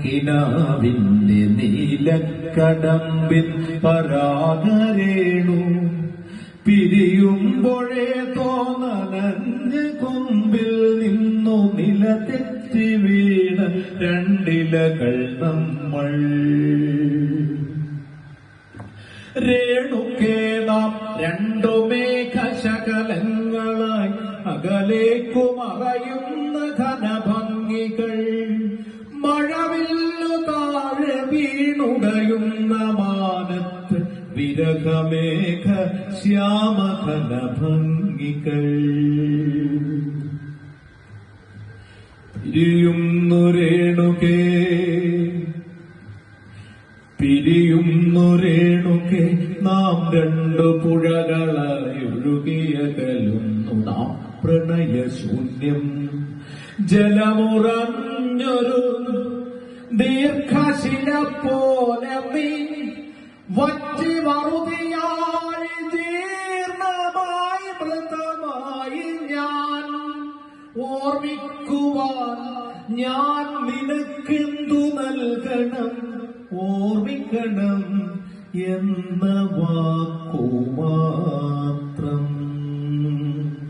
കിനാവിന്റെ നീലക്കടമ്പിൻ പരാഗരേണു പിരിയുമ്പോഴേ തോന്നലഞ്ഞ് കൊമ്പിൽ നിന്നു നിലതെറ്റി വീണ രണ്ടിലകൾ നമ്മൾ രേണുക്കേ നാം രണ്ടു മേഘശകലങ്ങളായി അകലേക്കു മറയുന്ന ഘനഭംഗികൾ മഴവില്ലു താഴെ വീണുടയുന്ന മാനത്ത് വിരഹമേഘ ശ്യാമഘനഭംഗികൾ പിരിയുന്നു രേണുകേ നാം രണ്ടു പുഴകളായി ഒഴുകിയകലുന്നു നാം പ്രണയശൂന്യം ജലമുറഞ്ഞൊരു ദീർഘശില പോലെ നീ വറ്റി വറുതിയായി ജീർണമായി മൃതമായി ഞാൻ ഓർമ്മിക്കുവാൻ ഞാൻ നിനക്കെന്തു നൽകണം ഓർമ്മിക്കണം എന്ന വാക്കു മാത്രം.